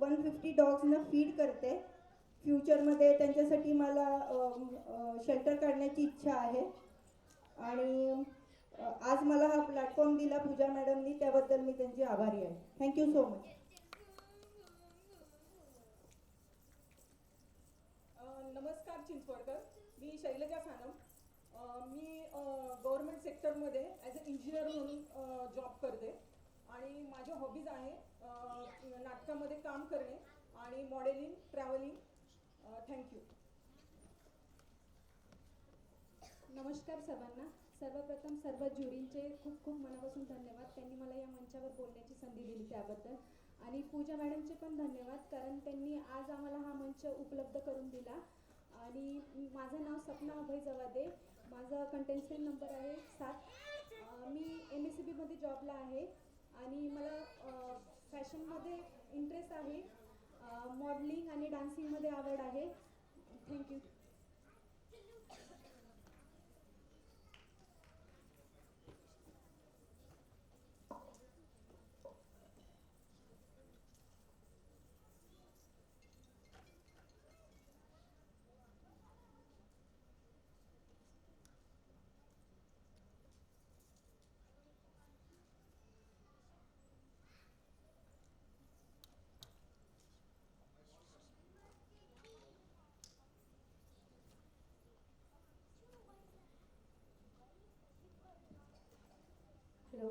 150 डॉग्सना feed करते. फ्युचरमध्ये त्यांच्यासाठी मला शेल्टर काढण्याची इच्छा आहे. आणि आज मला हा प्लॅटफॉर्म दिला पूजा मॅडमनी, त्याबद्दल मी त्यांची आभारी आहे. Thank you so much. नमस्कार चिंचवडकर, मी शैलजा सानम. मी गव्हर्नमेंट सेक्टरमध्ये ॲज अ इंजिनियर म्हणून जॉब करते आणि माझ्या हॉबीज आहे नाटकामध्ये काम करणे आणि मॉडेलिंग, ट्रॅव्हलिंग. थँक्यू. नमस्कार सर्वांना. सर्वप्रथम सर्व ज्युरींचे खूप खूप मनापासून धन्यवाद, त्यांनी मला या मंचावर बोलण्याची संधी दिली त्याबद्दल. आणि पूजा मॅडमचे पण धन्यवाद, कारण त्यांनी आज आम्हाला हा मंच उपलब्ध करून दिला. आणि माझं नाव सपना अभय जवादे, माझा कंटेन्सेंट नंबर आहे 7. मी MSCBमध्ये जॉबला आहे आणि मला फॅशनमध्ये इंटरेस्ट आहे, मॉडलिंग आणि डान्सिंगमध्ये आवड आहे. Thank you. Hello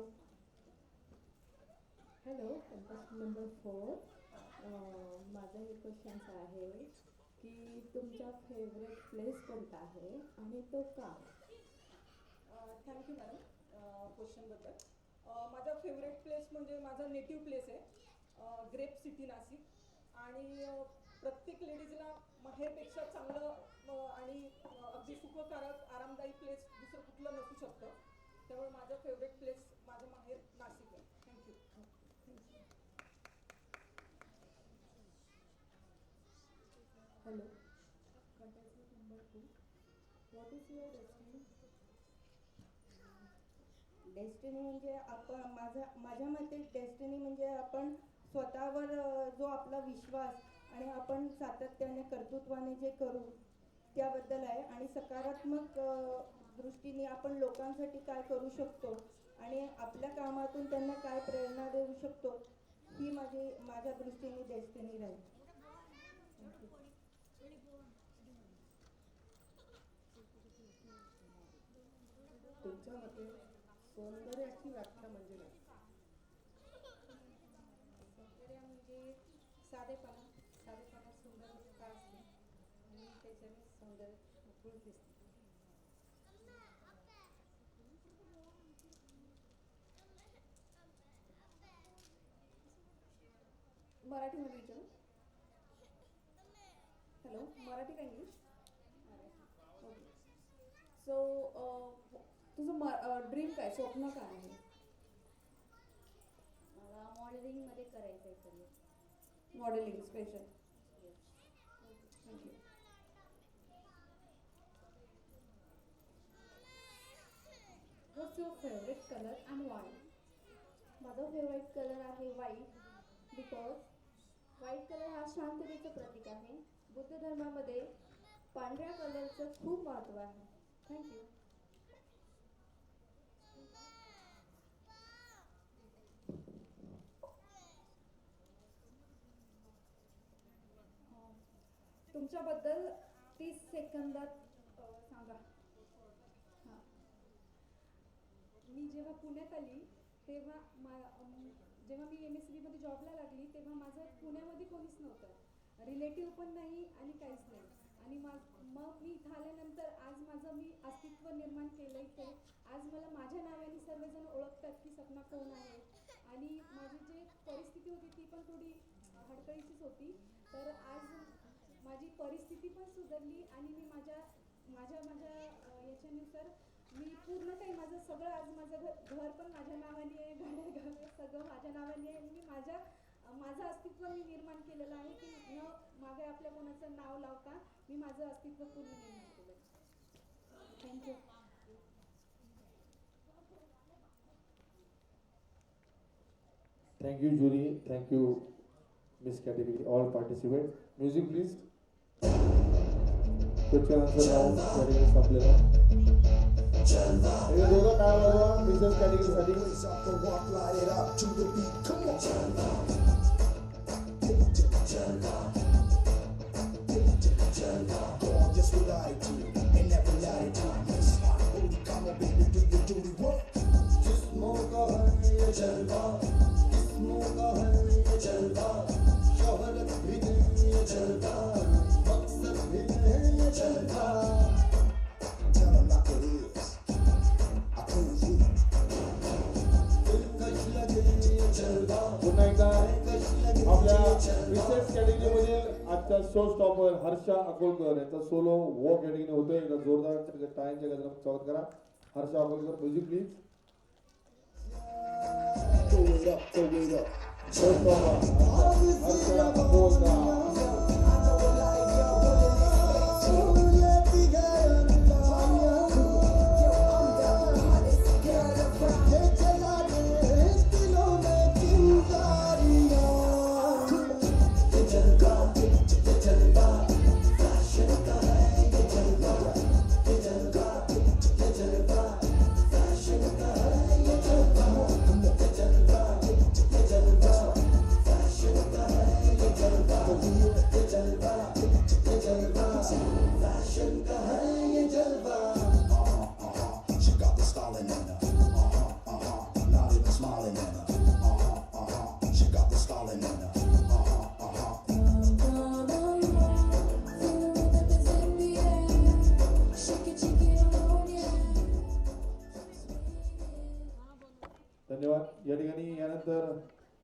hello, contest number 4. माझं हे क्वेश्चन्स आहे की तुमचा फेवरेट प्लेस कोणता आहे आणि तो का? थँक्यू मॅडम क्वेश्चनबद्दल. माझा फेवरेट प्लेस म्हणजे माझा नेटिव्ह प्लेस आहे ग्रेप सिटी नाशिक. आणि प्रत्येक लेडीजला माहेरपेक्षा चांगलं आणि अगदी सुखकारक आरामदायी प्लेस दुसरं कुठलं नसू शकतं. त्यामुळे माझं फेवरेट प्लेस माझं माहेर नाशिक आहे. Thank you. Hello, contestant number 2. What is your destiny? Destiny म्हणजे माझ्या मते डेस्टिनी म्हणजे आपण स्वतःवर जो आपला विश्वास आणि आपण सातत्याने कर्तृत्वाने जे करू त्याबद्दल आहे. आणि सकारात्मक दृष्टीने आपण लोकांसाठी काय करू शकतो आणि आपल्या कामातून त्यांना काय प्रेरणा देऊ शकतो, ही माझ्या दृष्टीने डेस्टिनी राहील. तुमच्या मते सौंदर्याची व्याख्या म्हणजे काय? सौंदर्य म्हणजे साधेपणा. साधेपणा सुंदर का असते आणि त्याच्याने सौंदर्य खूप दिसते. मराठीमध्ये विचारू. हॅलो, मराठी का इंग्लिश? ओके. सो तुझं ड्रीम काय, स्वप्न काय आहे? मला मॉडेलिंगमध्ये करायचं आहे career. Modelling special. Thank you. What's your favourite colour and Y? माझा फेवरेट कलर आहे व्हाईट, बिकॉज व्हाईट कलर हा शांततेचं प्रतीक आहे. बुद्ध धर्मामध्ये पांढऱ्या कलरचं खूप महत्त्व आहे. थँक्यू. तुमच्याबद्दल 30 सेकंदात सांगा. हां, मी जेव्हा पुण्यात आली तेव्हा जेव्हा मी MSCBमध्ये जॉबला लागली तेव्हा माझं पुण्यामध्ये कोणीच नव्हतं, रिलेटिव्ह पण नाही आणि काहीच नाही. आणि मग मी इथं आल्यानंतर आज मी अस्तित्व निर्माण केलं इथे. आज मला माझ्या नावाने सर्वजण ओळखतात की सपना कोण आहे. आणि माझी जी परिस्थिती होती ती पण थोडी हडकळीचीच होती. तर आज माझी परिस्थिती पण सुधारली आणि मी माझ्या याच्यानुसार मी पूर्ण काही माझं सगळं, आज माझं घर पण माझ्या नावाने आहे, गाड्या सगळं माझ्या नावाने आहे. मी माझं अस्तित्व मी निर्माण केलेलं आहे की न मागे आपल्या कोणाचं नाव लावता मी माझं अस्तित्व पूर्ण निर्माण केलं. Thank you. Thank you jury, thank you Miss category. All participate. Music please. Question answer round category संपलेला. हे दोघं काय वाजवा Misses category साठी. Just what I do, and never lie to me. Come on, baby, do your duty. What? जिस्मों का है ये जलवा, जिस्मों का है ये जलवा, शोहरत भी नहीं ये जलवा, मकसद भी नहीं ये जलवा. Tell 'em like it is. I prove you. दिलकश लगे ये जलवा. पुन्हा एकदा आपल्या रिसर्च कॅटेगरी मधील आजचा शो स्टॉपर हर्षा अकोलकर यांचा सोलो वॉक या ठिकाणी होतोय. एकदा जोरदार टाळ्यांच्या गजरात स्वागत करा. Harsha Akolkar music please. Throw it up, throw it up. Show stopper